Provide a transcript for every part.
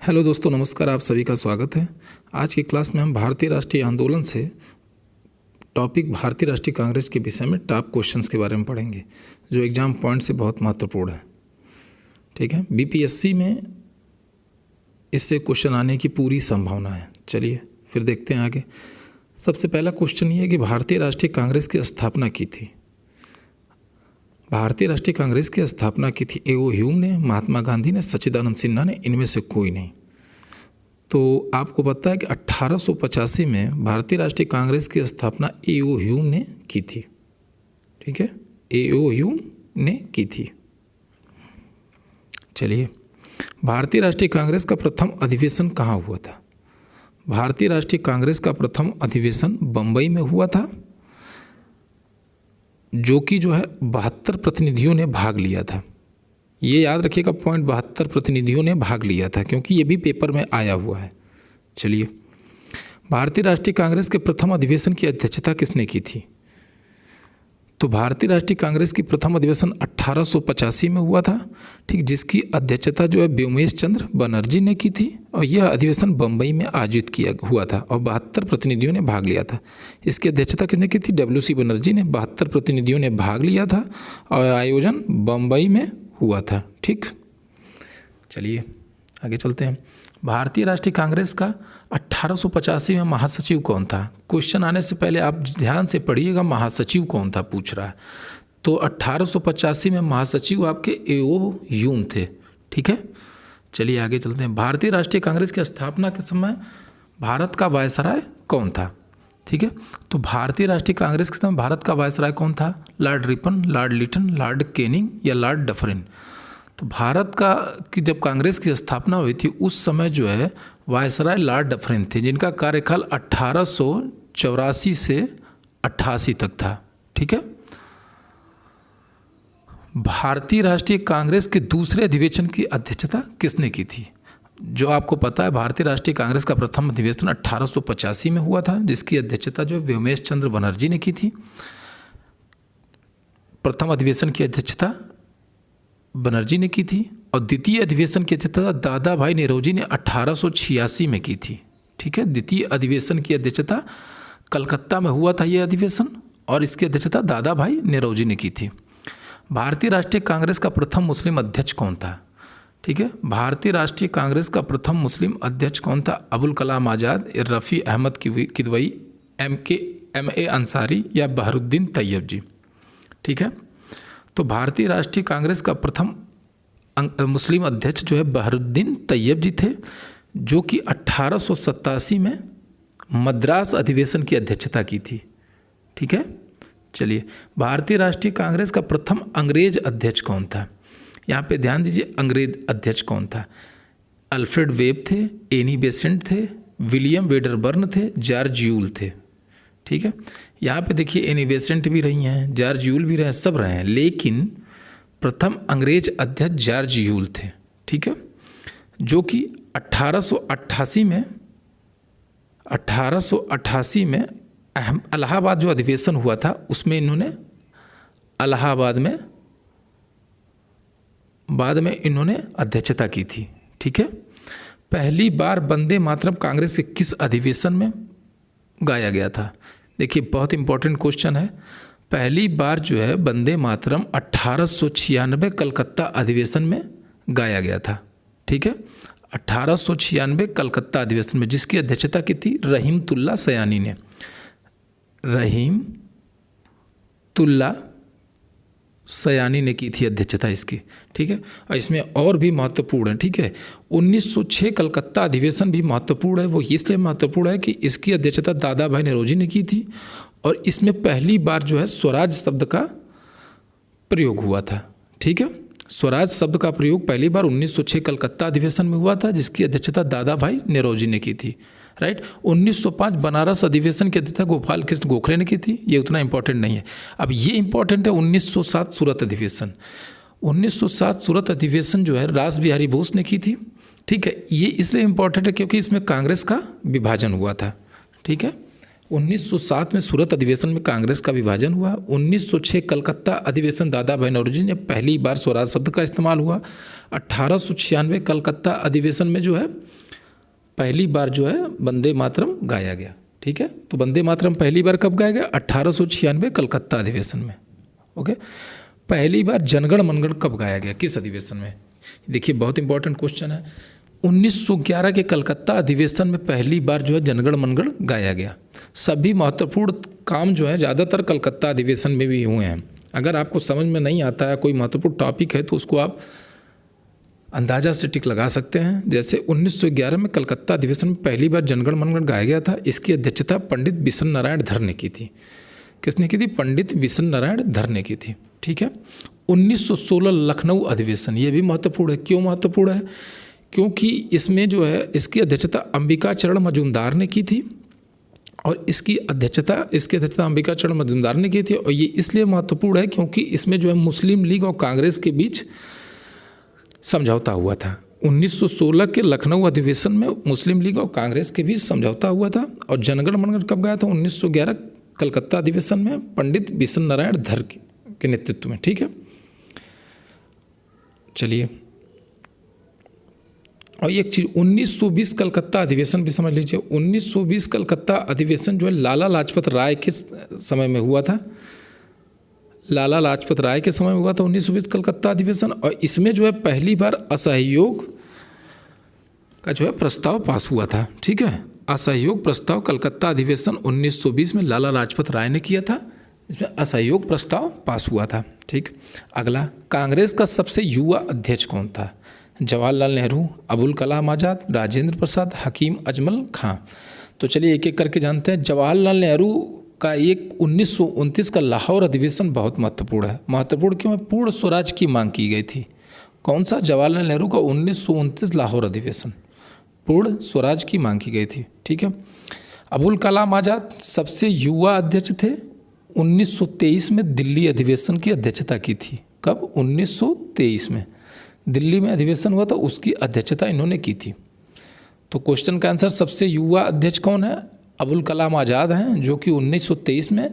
Hello दोस्तों, नमस्कार। आप सभी का स्वागत है। आज की क्लास में हम भारतीय राष्ट्रीय आंदोलन से टॉपिक भारतीय राष्ट्रीय कांग्रेस के विषय में टॉप क्वेश्चंस के बारे में पढ़ेंगे, जो एग्जाम पॉइंट से बहुत महत्वपूर्ण है। ठीक है, बीपीएससी में इससे क्वेश्चन आने की पूरी संभावना है। चलिए फिर देखते हैं आगे। सबसे पहला क्वेश्चन ये है कि भारतीय राष्ट्रीय कांग्रेस की स्थापना की थी। भारतीय राष्ट्रीय कांग्रेस की स्थापना की थी ए.ओ. ह्यूम ने, महात्मा गांधी ने, सच्चिदानंद सिन्हा ने, इनमें से कोई नहीं। तो आपको पता है कि 1885 में भारतीय राष्ट्रीय कांग्रेस की स्थापना ए.ओ. ह्यूम ने की थी। ठीक है, ए.ओ. ह्यूम ने की थी। चलिए, भारतीय राष्ट्रीय कांग्रेस का प्रथम अधिवेशन कहाँ हुआ था? भारतीय राष्ट्रीय कांग्रेस का प्रथम अधिवेशन बम्बई में हुआ था, जो कि 72 प्रतिनिधियों ने भाग लिया था। ये याद रखिएगा पॉइंट, 72 प्रतिनिधियों ने भाग लिया था, क्योंकि ये भी पेपर में आया हुआ है। चलिए, भारतीय राष्ट्रीय कांग्रेस के प्रथम अधिवेशन की अध्यक्षता किसने की थी? तो भारतीय राष्ट्रीय कांग्रेस की प्रथम अधिवेशन 1885 में हुआ था, ठीक, जिसकी अध्यक्षता व्योमेश चंद्र बनर्जी ने की थी। और यह अधिवेशन बम्बई में आयोजित किया हुआ था और 72 प्रतिनिधियों ने भाग लिया था। इसकी अध्यक्षता किसने की थी? डब्ल्यू.सी. बनर्जी ने। 72 प्रतिनिधियों ने भाग लिया था और आयोजन बम्बई में हुआ था। ठीक, चलिए आगे चलते हैं। भारतीय राष्ट्रीय कांग्रेस का 1885 में महासचिव कौन था? क्वेश्चन आने से पहले आप ध्यान से पढ़िएगा, महासचिव कौन था पूछ रहा है। तो 1885 में महासचिव आपके ए.ओ. ह्यूम थे। ठीक है, चलिए आगे चलते हैं। भारतीय राष्ट्रीय कांग्रेस की स्थापना के समय भारत का वायसराय कौन था? ठीक है, तो भारतीय राष्ट्रीय कांग्रेस के समय भारत का वायसराय कौन था? Lord Ripon, lord Lytton, lord Canning या लॉर्ड डफरिन? तो भारत की जब कांग्रेस की स्थापना हुई थी उस समय वायसराय लॉर्ड डफरिन थे, जिनका कार्यकाल 1884 से 88 तक था। ठीक है, भारतीय राष्ट्रीय कांग्रेस के दूसरे अधिवेशन की अध्यक्षता किसने की थी? जो आपको पता है, भारतीय राष्ट्रीय कांग्रेस का प्रथम अधिवेशन 1885 में हुआ था, जिसकी अध्यक्षता व्योमेश चंद्र बनर्जी ने की थी। प्रथम अधिवेशन की अध्यक्षता बनर्जी ने की थी और द्वितीय अधिवेशन की अध्यक्षता दादा भाई नेरोजी ने 1886 में की थी। ठीक है, द्वितीय अधिवेशन की अध्यक्षता कलकत्ता में हुआ था ये अधिवेशन, और इसकी अध्यक्षता दादा भाई नेरोजी ने की थी। भारतीय राष्ट्रीय कांग्रेस का प्रथम मुस्लिम अध्यक्ष कौन था? ठीक है, भारतीय राष्ट्रीय कांग्रेस का प्रथम मुस्लिम अध्यक्ष कौन था? अबुल कलाम आज़ाद, रफ़ी अहमद किदवई, M.A. अंसारी या बहरुद्दीन तैयब जी? ठीक है, तो भारतीय राष्ट्रीय कांग्रेस का प्रथम मुस्लिम अध्यक्ष बहरुद्दीन तैयब जी थे, जो कि 1887 में मद्रास अधिवेशन की अध्यक्षता की थी। ठीक है, चलिए, भारतीय राष्ट्रीय कांग्रेस का प्रथम अंग्रेज अध्यक्ष कौन था? यहाँ पे ध्यान दीजिए, अंग्रेज अध्यक्ष कौन था? अल्फ्रेड वेब थे, एनी बेसेंट थे, विलियम वेडरबर्न थे, जॉर्ज यूल थे। ठीक है, यहाँ पे देखिए एनी बेसेंट भी रही हैं, जॉर्ज यूल भी रहे, सब रहे हैं, लेकिन प्रथम अंग्रेज अध्यक्ष जॉर्ज यूल थे। ठीक है, जो कि 1888 में इलाहाबाद अधिवेशन हुआ था, उसमें इन्होंने इलाहाबाद में बाद में इन्होंने अध्यक्षता की थी। ठीक है, पहली बार वंदे मातरम कांग्रेस के किस अधिवेशन में गाया गया था? देखिए, बहुत इंपॉर्टेंट क्वेश्चन है। पहली बार वंदे मातरम 1896 कलकत्ता अधिवेशन में गाया गया था। ठीक है, 1896 कलकत्ता अधिवेशन में, जिसकी अध्यक्षता की थी रहीमतुल्ला सयानी ने। रहीमतुल्ला सयानी ने की थी अध्यक्षता इसकी। ठीक है, और इसमें और भी महत्वपूर्ण है। ठीक है, 1906 कलकत्ता अधिवेशन भी महत्वपूर्ण है। वो इसलिए महत्वपूर्ण है कि इसकी अध्यक्षता दादा भाई नेरोजी ने की थी और इसमें पहली बार स्वराज शब्द का प्रयोग हुआ था। ठीक है, स्वराज शब्द का प्रयोग पहली बार 1906 कलकत्ता अधिवेशन में हुआ था, जिसकी अध्यक्षता दादा भाई नेरोजी ने की थी। राइट, 1905 बनारस अधिवेशन की अध्यक्षता गोपाल कृष्ण गोखले ने की थी। ये उतना इंपॉर्टेंट नहीं है। अब ये इंपॉर्टेंट है 1907 सूरत अधिवेशन। 1907 सूरत अधिवेशन रास बिहारी बोस ने की थी। ठीक है, ये इसलिए इंपॉर्टेंट है क्योंकि इसमें कांग्रेस का विभाजन हुआ था। ठीक है, 1907 में सूरत अधिवेशन में कांग्रेस का विभाजन हुआ। 1906 कलकत्ता अधिवेशन दादा भाई नौरोजी ने पहली बार स्वराज शब्द का इस्तेमाल हुआ। 1896 कलकत्ता अधिवेशन में जो है पहली बार जो है वंदे मातरम गाया गया। ठीक है, तो वंदे मातरम पहली बार कब गाया गया? 1896 कलकत्ता अधिवेशन में। ओके, पहली बार जनगण मनगण कब गाया गया, किस अधिवेशन में? देखिए बहुत इंपॉर्टेंट क्वेश्चन है। 1911 के कलकत्ता अधिवेशन में पहली बार जो है जनगण मनगण गाया गया। सभी महत्वपूर्ण काम जो है ज़्यादातर कलकत्ता अधिवेशन में भी हुए हैं। अगर आपको समझ में नहीं आता है कोई महत्वपूर्ण टॉपिक है तो उसको आप अंदाजा से टिक लगा सकते हैं। जैसे 1911 में कलकत्ता अधिवेशन में पहली बार जनगण मनगण गाया गया था। इसकी अध्यक्षता पंडित बिशन नारायण धर ने की थी। किसने की थी? पंडित बिशन नारायण धर ने की थी। ठीक है। 1916 लखनऊ अधिवेशन, ये भी महत्वपूर्ण है। क्यों महत्वपूर्ण है? क्योंकि इसमें जो है इसकी अध्यक्षता अंबिका चरण मजूमदार ने की थी और इसकी अध्यक्षता अंबिका चरण मजूमदार ने की थी। और ये इसलिए महत्वपूर्ण है क्योंकि इसमें जो है मुस्लिम लीग और कांग्रेस के बीच समझौता हुआ था। 1916 के लखनऊ अधिवेशन में मुस्लिम लीग और कांग्रेस के बीच समझौता हुआ था। और जनगण मनगण कब गया था? 1911 कलकत्ता अधिवेशन में पंडित बिशन नारायण धर के नेतृत्व में। ठीक है, चलिए। और एक चीज़ 1920 कलकत्ता अधिवेशन भी समझ लीजिए। 1920 कलकत्ता अधिवेशन जो है लाला लाजपत राय के समय में हुआ था। लाला लाजपत राय के समय में हुआ था 1920 कलकत्ता अधिवेशन। और इसमें जो है पहली बार असहयोग का जो है प्रस्ताव पास हुआ था। ठीक है, असहयोग प्रस्ताव कलकत्ता अधिवेशन 1920 में लाला लाजपत राय ने किया था। इसमें असहयोग प्रस्ताव पास हुआ था। ठीक, अगला, कांग्रेस का सबसे युवा अध्यक्ष कौन था? जवाहरलाल नेहरू, अबुल कलाम आज़ाद, राजेंद्र प्रसाद, हकीम अजमल खां। तो चलिए एक एक करके जानते हैं। जवाहरलाल नेहरू का एक 1929 का लाहौर अधिवेशन बहुत महत्वपूर्ण है। महत्वपूर्ण क्यों है? पूर्ण स्वराज की मांग की गई थी। कौन सा? जवाहरलाल नेहरू का 1929 लाहौर अधिवेशन, पूर्ण स्वराज की मांग की गई थी। ठीक है। अबुल कलाम आज़ाद सबसे युवा अध्यक्ष थे। 1923 में दिल्ली अधिवेशन की अध्यक्षता की थी। कब? 1923 में दिल्ली में अधिवेशन हुआ था, उसकी अध्यक्षता इन्होंने की थी। तो क्वेश्चन का आंसर सबसे युवा अध्यक्ष कौन है? अबुल कलाम आज़ाद हैं, जो कि 1923 में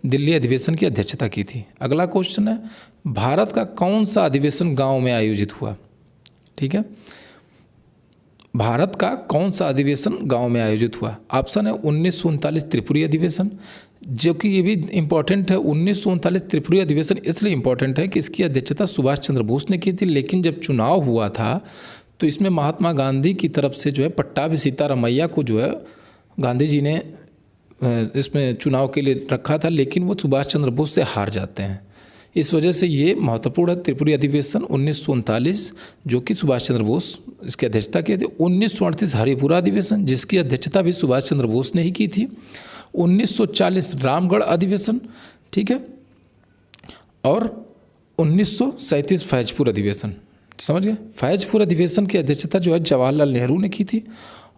दिल्ली अधिवेशन की अध्यक्षता की थी। अगला क्वेश्चन है, भारत का कौन सा अधिवेशन गांव में आयोजित हुआ? ठीक है, भारत का कौन सा अधिवेशन गांव में आयोजित हुआ? ऑप्शन है 1939 त्रिपुरी अधिवेशन, जो कि ये भी इम्पॉर्टेंट है। 1939 त्रिपुरी अधिवेशन इसलिए इम्पॉर्टेंट है कि इसकी अध्यक्षता सुभाष चंद्र बोस ने की थी। लेकिन जब चुनाव हुआ था तो इसमें महात्मा गांधी की तरफ से जो है पट्टाभी सीतारामैया को जो है गांधी जी ने इसमें चुनाव के लिए रखा था, लेकिन वो सुभाष चंद्र बोस से हार जाते हैं। इस वजह से ये महत्वपूर्ण है। त्रिपुरी अधिवेशन 1939, जो कि सुभाष चंद्र बोस इसकी अध्यक्षता किए थे। 1938 हरिपुरा अधिवेशन, जिसकी अध्यक्षता भी सुभाष चंद्र बोस ने ही की थी। 1940 रामगढ़ अधिवेशन, ठीक है। और 1937 फैजपुर अधिवेशन, समझ गए। फैजपुर अधिवेशन की अध्यक्षता जो है जवाहरलाल नेहरू ने की थी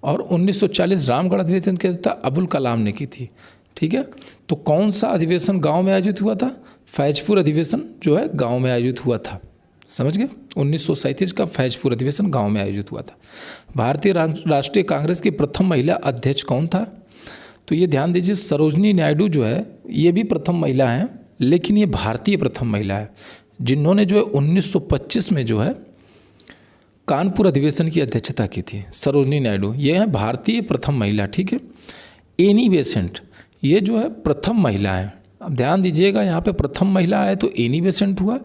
और 1940 रामगढ़ अधिवेशन की अध्यक्षता अबुल कलाम ने की थी। ठीक है, तो कौन सा अधिवेशन गांव में आयोजित हुआ था? फैजपुर अधिवेशन जो है गांव में आयोजित हुआ था, समझ गए। 1937 का फैजपुर अधिवेशन गांव में आयोजित हुआ था। भारतीय राष्ट्रीय कांग्रेस की प्रथम महिला अध्यक्ष कौन था? तो ये ध्यान दीजिए, सरोजनी नायडू जो है ये भी प्रथम महिला हैं, लेकिन ये भारतीय प्रथम महिला है जिन्होंने जो है 1925 में जो है कानपुर अधिवेशन की अध्यक्षता की थी। सरोजनी नायडू ये है भारतीय प्रथम महिला। ठीक है। एनी बेसेंट ये जो है प्रथम महिला है। अब ध्यान दीजिएगा, यहाँ पे प्रथम महिला है तो एनी बेसेंट हुआ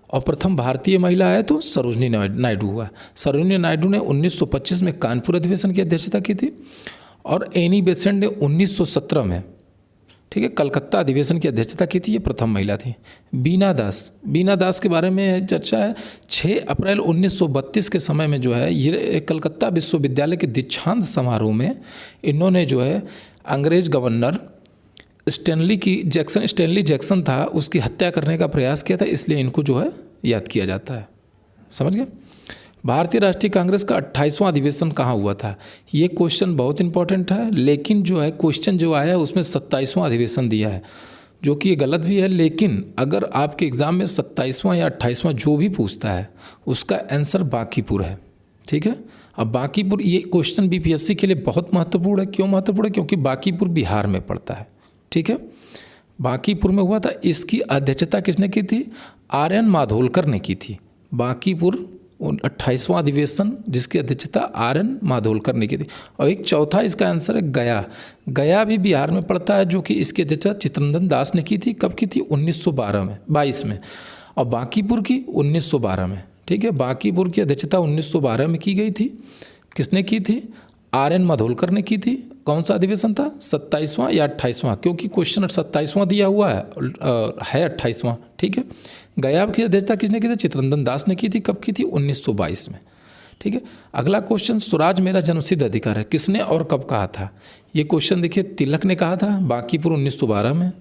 और प्रथम भारतीय महिला है तो सरोजनी नायडू हुआ। सरोजनी नायडू ने 1925 में कानपुर अधिवेशन की अध्यक्षता की थी और एनी बेसेंट ने 1917 में, ठीक है, कलकत्ता अधिवेशन की अध्यक्षता की थी। ये प्रथम महिला थी। बीना दास के बारे में चर्चा है। 6 अप्रैल 1932 के समय में जो है ये कलकत्ता विश्वविद्यालय के दीक्षांत समारोह में इन्होंने जो है अंग्रेज गवर्नर स्टैनली जैक्सन था, उसकी हत्या करने का प्रयास किया था, इसलिए इनको जो है याद किया जाता है, समझ गए। भारतीय राष्ट्रीय कांग्रेस का 28वां अधिवेशन कहाँ हुआ था? ये क्वेश्चन बहुत इंपॉर्टेंट है, लेकिन जो है क्वेश्चन जो आया है उसमें 27वां अधिवेशन दिया है, जो कि ये गलत भी है। लेकिन अगर आपके एग्ज़ाम में 27वां या 28वां जो भी पूछता है उसका आंसर बांकीपुर है, ठीक है। अब बांकीपुर, ये क्वेश्चन बीपीएससी के लिए बहुत महत्वपूर्ण है। क्यों महत्वपूर्ण है? क्योंकि बांकीपुर बिहार में पड़ता है, ठीक है। बांकीपुर में हुआ था, इसकी अध्यक्षता किसने की थी? आर.एन. माधोलकर ने की थी। बांकीपुर 28वां अधिवेशन जिसकी अध्यक्षता आर.एन. माधोलकर ने की थी। और एक चौथा इसका आंसर है गया। गया भी बिहार में पड़ता है, जो कि इसकी अध्यक्षता चित्तरंजन दास ने की थी। कब की थी? 1922 में। और बांकीपुर की 1912 में, ठीक है। बांकीपुर की अध्यक्षता 1912 में की गई थी। किसने की थी? आर.एन. माधोलकर ने की थी। कौन सा अधिवेशन था? 27वां या 28वां? क्योंकि क्वेश्चन 27वां दिया हुआ है 28वां, ठीक है। गया की अध्यक्षता किसने की थी? चित्तरंजन दास ने की थी। कब की थी? 1922 में, ठीक है। अगला क्वेश्चन, स्वराज मेरा जन्मसिद्ध अधिकार है, किसने और कब कहा था? ये क्वेश्चन देखिए, तिलक ने कहा था बांकीपुर 1912 में,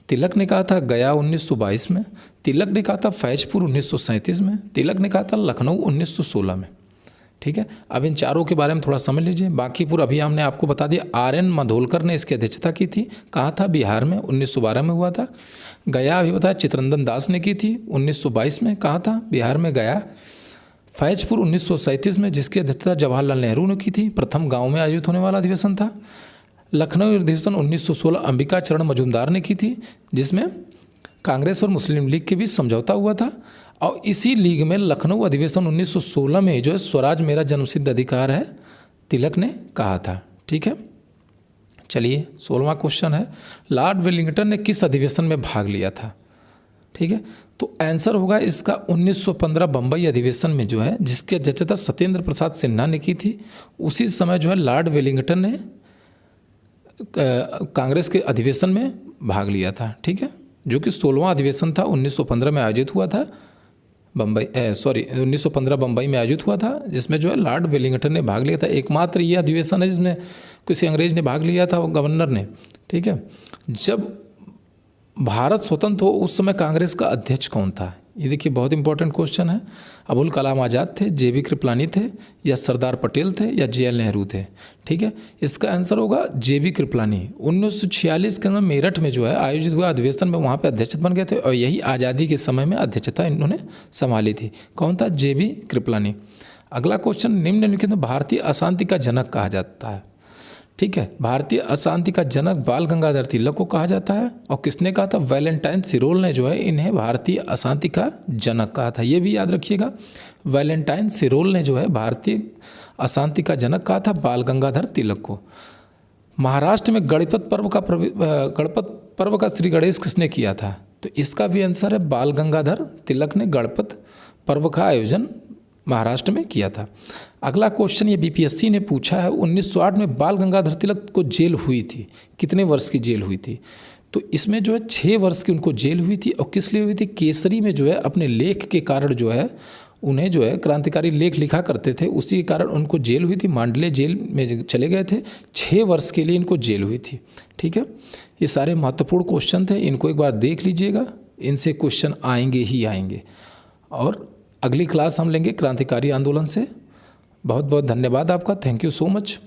तिलक ने कहा था गया 1922 में, तिलक ने कहा था फैजपुर 1937 में, तिलक ने कहा था लखनऊ 1916 में, ठीक है। अब इन चारों के बारे में थोड़ा समझ लीजिए। बांकीपुर अभी हमने आपको बता दिया, आर.एन. माधोलकर ने इसकी अध्यक्षता की थी। कहाँ था? बिहार में, 1912 में हुआ था। गया अभी बताया चित्तरंजन दास ने की थी 1922 में। कहाँ था? बिहार में, गया। फैजपुर 1937 में, जिसकी अध्यक्षता जवाहरलाल नेहरू ने की थी। प्रथम गाँव में आयोजित होने वाला अधिवेशन था। लखनऊ अधिवेशन 1916 अंबिका चरण मजूमदार ने की थी, जिसमें कांग्रेस और मुस्लिम लीग के बीच समझौता हुआ था। और इसी लीग में लखनऊ अधिवेशन 1916 में जो है स्वराज मेरा जन्मसिद्ध अधिकार है, तिलक ने कहा था, ठीक है। चलिए 16वां क्वेश्चन है, लॉर्ड वेलिंगटन ने किस अधिवेशन में भाग लिया था? ठीक है, तो आंसर होगा इसका 1915 बम्बई अधिवेशन में जो है, जिसकी अध्यक्षता सत्येंद्र प्रसाद सिन्हा ने की थी। उसी समय जो है लॉर्ड वेलिंगटन ने कांग्रेस के अधिवेशन में भाग लिया था, ठीक है, जो कि 16वां अधिवेशन था, 1915 में आयोजित हुआ था। 1915 बम्बई में आयोजित हुआ था, जिसमें जो है लॉर्ड वेलिंगटन ने भाग लिया था। एकमात्र ये अधिवेशन है जिसमें किसी अंग्रेज ने भाग लिया था, वो गवर्नर ने, ठीक है। जब भारत स्वतंत्र हो उस समय कांग्रेस का अध्यक्ष कौन था? ये देखिए बहुत इंपॉर्टेंट क्वेश्चन है। अबुल कलाम आज़ाद थे, जे.बी. कृपलानी थे, या सरदार पटेल थे, या जे.एल. नेहरू थे? ठीक है, इसका आंसर होगा जे.बी. कृपलानी। 1946 के मेरठ में जो है आयोजित हुआ अधिवेशन में वहाँ पे अध्यक्ष बन गए थे, और यही आज़ादी के समय में अध्यक्षता इन्होंने संभाली थी। कौन था? जे.बी. कृपलानी। अगला क्वेश्चन, निम्नलिखित में भारतीय अशांति का जनक कहा जाता है? ठीक है, भारतीय अशांति का जनक बाल गंगाधर तिलक को कहा जाता है। और किसने कहा था? वैलेंटाइन सिरोल ने जो है इन्हें भारतीय अशांति का जनक कहा था। ये भी याद रखिएगा, वैलेंटाइन सिरोल ने जो है भारतीय अशांति का जनक कहा था बाल गंगाधर तिलक को। महाराष्ट्र में गणपत पर्व का श्री गणेश किसने किया था? तो इसका भी आंसर है बाल गंगाधर तिलक ने गणपत पर्व का आयोजन महाराष्ट्र में किया था। अगला क्वेश्चन ये बीपीएससी ने पूछा है, 1908 में बाल गंगाधर तिलक को जेल हुई थी, कितने वर्ष की जेल हुई थी? तो इसमें जो है 6 वर्ष की उनको जेल हुई थी। और किस लिए हुई थी? केसरी में जो है अपने लेख के कारण जो है उन्हें जो है क्रांतिकारी लेख लिखा करते थे, उसी के कारण उनको जेल हुई थी। मांडले जेल में चले गए थे, 6 वर्ष के लिए इनको जेल हुई थी, ठीक है। ये सारे महत्वपूर्ण क्वेश्चन थे, इनको एक बार देख लीजिएगा, इनसे क्वेश्चन आएंगे ही आएंगे। और अगली क्लास हम लेंगे क्रांतिकारी आंदोलन से। बहुत बहुत धन्यवाद आपका, थैंक यू सो मच।